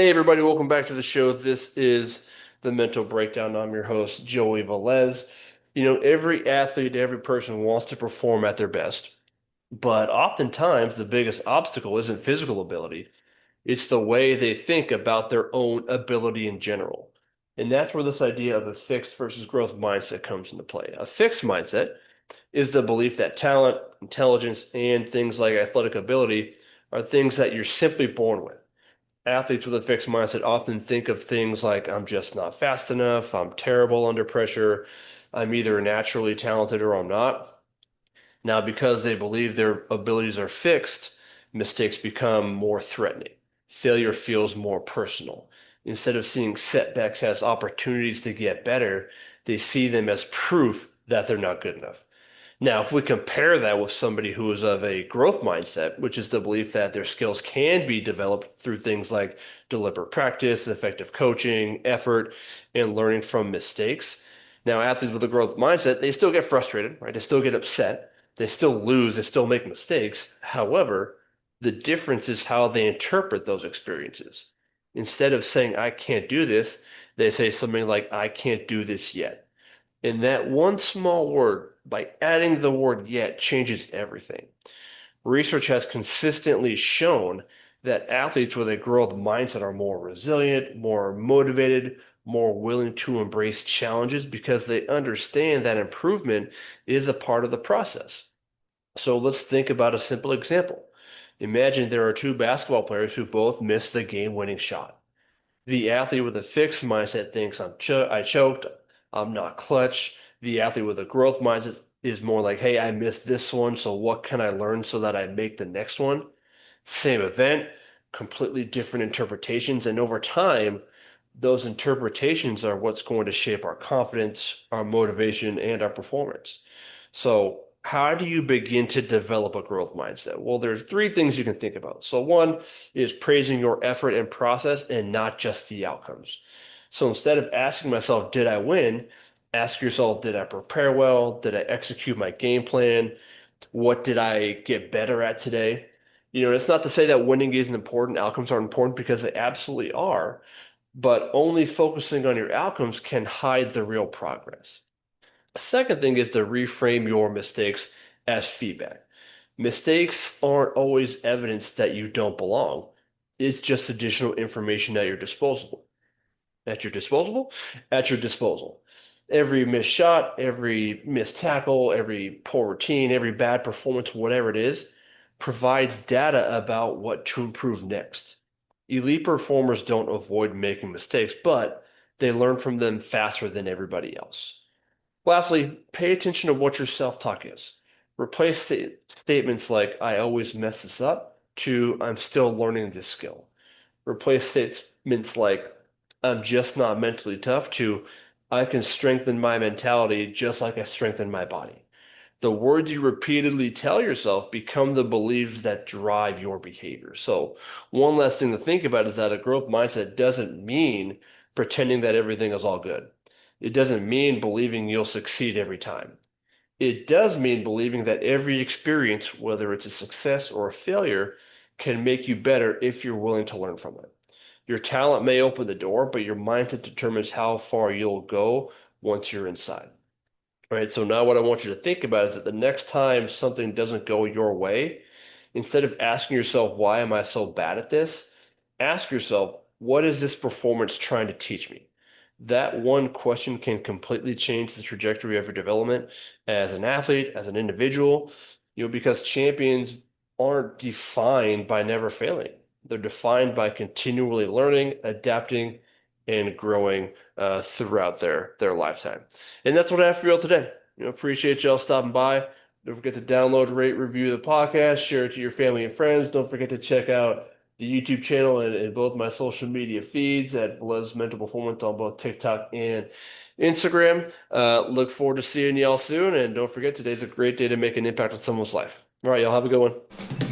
Hey, everybody, welcome back to the show. This is the Mental Breakdown. I'm your host, Joey Velez. Every athlete, every person wants to perform at their best, but oftentimes the biggest obstacle isn't physical ability, it's the way they think about their own ability in general. And that's where this idea of a fixed versus growth mindset comes into play. A fixed mindset is the belief that talent, intelligence, and things like athletic ability are things that you're simply born with. Athletes with a fixed mindset often think of things like, I'm just not fast enough, I'm terrible under pressure, I'm either naturally talented or I'm not. Now, because they believe their abilities are fixed, mistakes become more threatening. Failure feels more personal. Instead of seeing setbacks as opportunities to get better, they see them as proof that they're not good enough. Now, if we compare that with somebody who is of a growth mindset, which is the belief that their skills can be developed through things like deliberate practice, effective coaching, effort, and learning from mistakes. Now, athletes with a growth mindset, they still get frustrated, right? They still get upset. They still lose. They still make mistakes. However, the difference is how they interpret those experiences. Instead of saying, I can't do this, they say something like, I can't do this yet. And that one small word, by adding the word yet, changes everything. Research has consistently shown that athletes with a growth mindset are more resilient, more motivated, more willing to embrace challenges because they understand that improvement is a part of the process. So let's think about a simple example. Imagine there are two basketball players who both missed the game-winning shot. The athlete with a fixed mindset thinks I choked, I'm not clutch. The athlete with a growth mindset is more like, hey, I missed this one, so what can I learn so that I make the next one? Same event, completely different interpretations, and over time, those interpretations are what's going to shape our confidence, our motivation, and our performance. So, how do you begin to develop a growth mindset? Well, there's three things you can think about. So, one is praising your effort and process and not just the outcomes. So, instead of asking myself, did I win? Ask yourself, did I prepare well? Did I execute my game plan? What did I get better at today? It's not to say that winning isn't important, outcomes aren't important because they absolutely are, but only focusing on your outcomes can hide the real progress. Second thing is to reframe your mistakes as feedback. Mistakes aren't always evidence that you don't belong. It's just additional information at your disposal. At your disposal? At your disposal. Every missed shot, every missed tackle, every poor routine, every bad performance, whatever it is, provides data about what to improve next. Elite performers don't avoid making mistakes, but they learn from them faster than everybody else. Lastly, pay attention to what your self-talk is. Replace statements like, I always mess this up, to I'm still learning this skill. Replace statements like, I'm just not mentally tough, to I can strengthen my mentality just like I strengthen my body. The words you repeatedly tell yourself become the beliefs that drive your behavior. So, one last thing to think about is that a growth mindset doesn't mean pretending that everything is all good. It doesn't mean believing you'll succeed every time. It does mean believing that every experience, whether it's a success or a failure, can make you better if you're willing to learn from it. Your talent may open the door, but your mindset determines how far you'll go once you're inside. All right, so now what I want you to think about is that the next time something doesn't go your way, instead of asking yourself, why am I so bad at this? Ask yourself, what is this performance trying to teach me? That one question can completely change the trajectory of your development as an athlete, as an individual, because champions aren't defined by never failing. They're defined by continually learning, adapting, and growing throughout their lifetime. And that's what I have for y'all today. Appreciate y'all stopping by. Don't forget to download, rate, review the podcast, share it to your family and friends. Don't forget to check out the YouTube channel and both my social media feeds at Velez Mental Performance on both TikTok and Instagram. Look forward to seeing y'all soon. And don't forget, today's a great day to make an impact on someone's life. All right, y'all have a good one.